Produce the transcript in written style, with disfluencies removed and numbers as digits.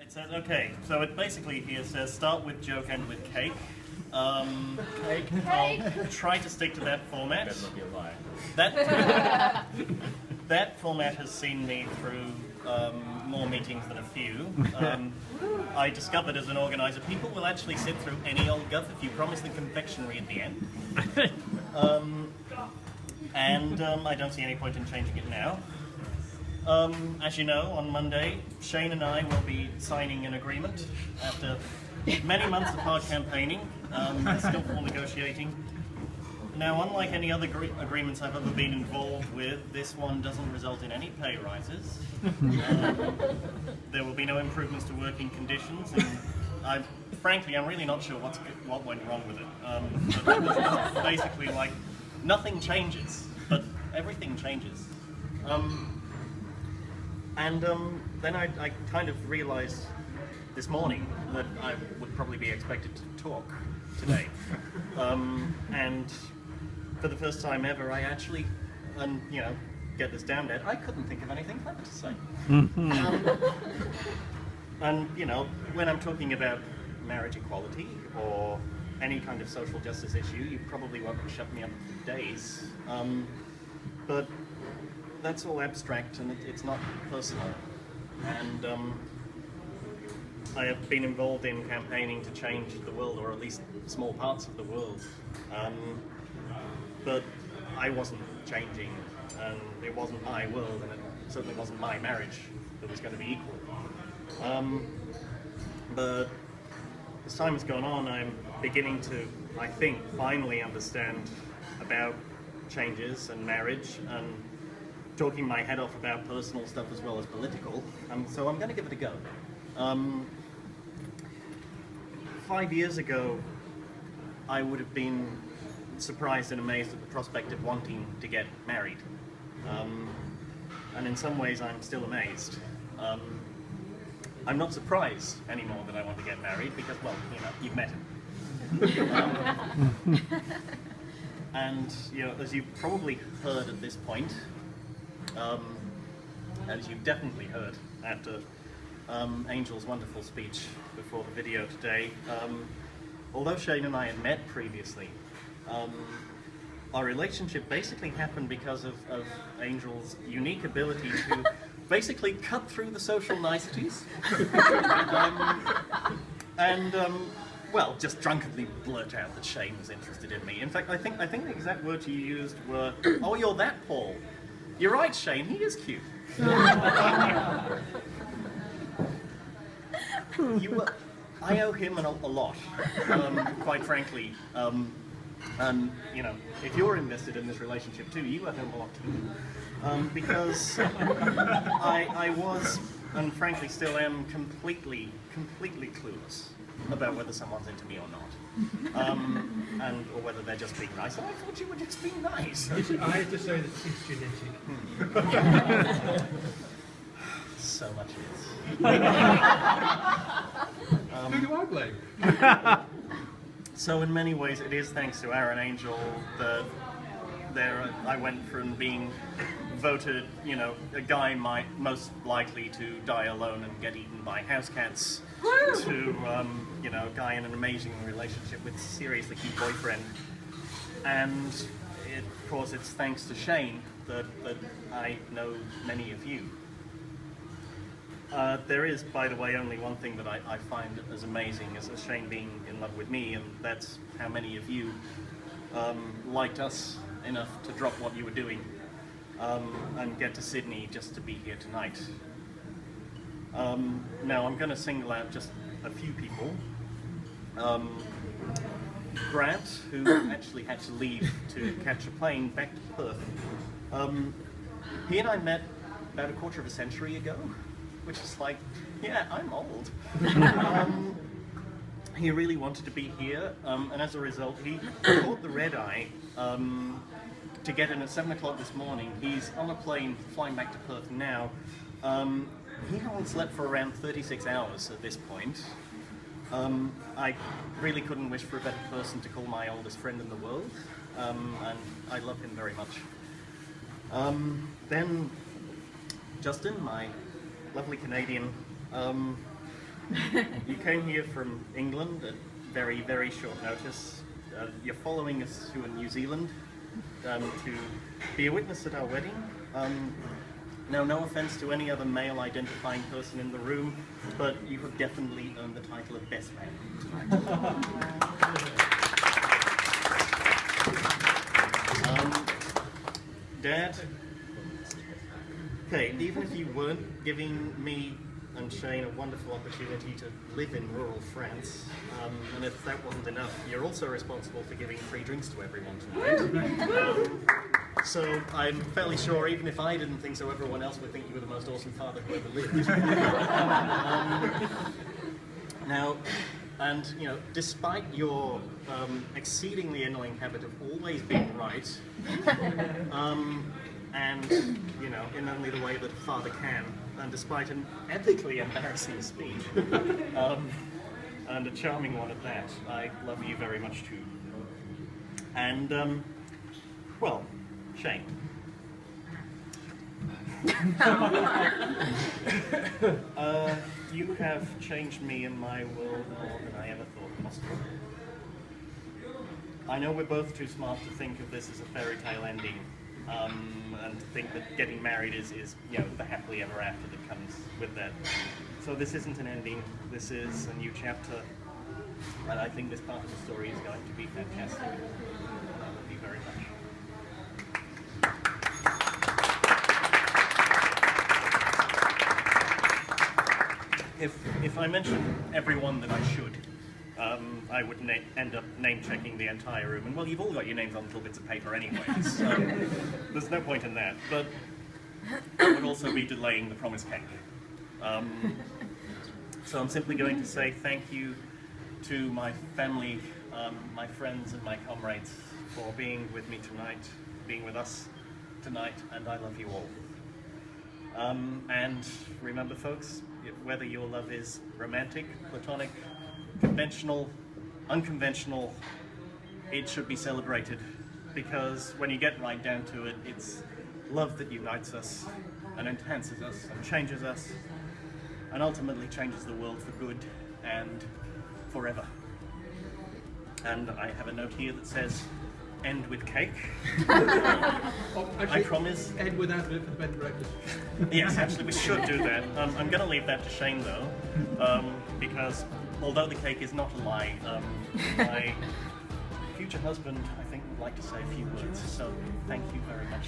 It says, okay, so it basically here says start with joke, end with cake. Cake. I'll try to stick to that format. Better not be a lie. That format has seen me through more meetings than a few. I discovered as an organizer, people will actually sit through any old guff if you promise them confectionery at the end. I don't see any point in changing it now. As you know, on Monday, Shane and I will be signing an agreement after many months of hard campaigning and skillful negotiating. Now, unlike any other agreements I've ever been involved with, this one doesn't result in any pay rises. There will be no improvements to working conditions, and frankly, I'm really not sure what went wrong with it. But basically, like, nothing changes, but everything changes. Then I kind of realized this morning that I would probably be expected to talk today. And for the first time ever, I actually, get this down, Ed, I couldn't think of anything clever to say. When I'm talking about marriage equality or any kind of social justice issue, you probably won't shut me up for days. But that's all abstract and it's not personal. And I have been involved in campaigning to change the world, or at least small parts of the world. But I wasn't changing, and it wasn't my world, and it certainly wasn't my marriage that was going to be equal. But as time has gone on, I'm beginning to, I think, finally understand about changes and marriage, and talking my head off about personal stuff as well as political. So I'm going to give it a go. 5 years ago, I would have been surprised and amazed at the prospect of wanting to get married. And in some ways, I'm still amazed. I'm not surprised anymore that I want to get married because, well, you've met him. And, as you've probably heard at this point, as you've definitely heard after Angel's wonderful speech before the video today, although Shane and I had met previously, our relationship basically happened because of Angel's unique ability to basically cut through the social niceties well, just drunkenly blurt out that Shane was interested in me. In fact, I think the exact words you used were, "Oh, you're that Paul. You're right, Shane, he is cute." I owe him a lot, quite frankly. And, if you're invested in this relationship too, you owe him a lot too. Because I was, and frankly still am, completely clueless about whether someone's into me or not. Or whether they're just being nice. And I thought you were just being nice. I have to say that it's genetic. So much is. Who do I blame? So in many ways, it is thanks to Aaron Angel that I went from being voted, a guy most likely to die alone and get eaten by house cats, to, a guy in an amazing relationship with a seriously cute boyfriend. And of course, it's thanks to Shane that I know many of you. There is, by the way, only one thing that I find as amazing as Shane being in love with me, and that's how many of you liked us enough to drop what you were doing and get to Sydney just to be here tonight. Now, I'm going to single out just a few people. Grant, who actually had to leave to catch a plane back to Perth. He and I met about a quarter of a century ago, which is like, yeah, I'm old. He really wanted to be here, and as a result, he caught the red eye to get in at 7 o'clock this morning. He's on a plane flying back to Perth now. He hasn't slept for around 36 hours at this point. I really couldn't wish for a better person to call my oldest friend in the world, and I love him very much. Then Justin, my lovely Canadian, You came here from England at very, very short notice. You're following us to New Zealand to be a witness at our wedding. Now, no offense to any other male identifying person in the room, but you have definitely earned the title of best man tonight. Dad, okay, even if you weren't giving me and Shane a wonderful opportunity to live in rural France, and if that wasn't enough, you're also responsible for giving free drinks to everyone tonight. So I'm fairly sure, even if I didn't think so, everyone else would think you were the most awesome father who ever lived. Now, and you know, despite your exceedingly annoying habit of always being right, and you know, in only the way that a father can, and despite an ethically embarrassing speech, and a charming one at that, I love you very much too. And well, Shane. You have changed me and my world more than I ever thought possible. I know we're both too smart to think of this as a fairy tale ending, and to think that getting married is you know, the happily ever after that comes with that. So this isn't an ending, this is a new chapter, and I think this part of the story is going to be fantastic. I love you very much. If I mention everyone that I should, I would end up name-checking the entire room. And well, you've all got your names on little bits of paper anyway, so there's no point in that. But it would also be delaying the promised cake. So I'm simply going to say thank you to my family, my friends and my comrades for being with me tonight, being with us tonight, and I love you all. And remember folks, whether your love is romantic, platonic, conventional, unconventional, it should be celebrated, because when you get right down to it, it's love that unites us and enhances us and changes us and ultimately changes the world for good and forever. And I have a note here that says, end with cake. Actually, I promise. End with advert for the bed and breakfast. Yes, actually we should do that. I'm going to leave that to Shane though, because although the cake is not a lie, my future husband, I think, would like to say a few words. So thank you very much.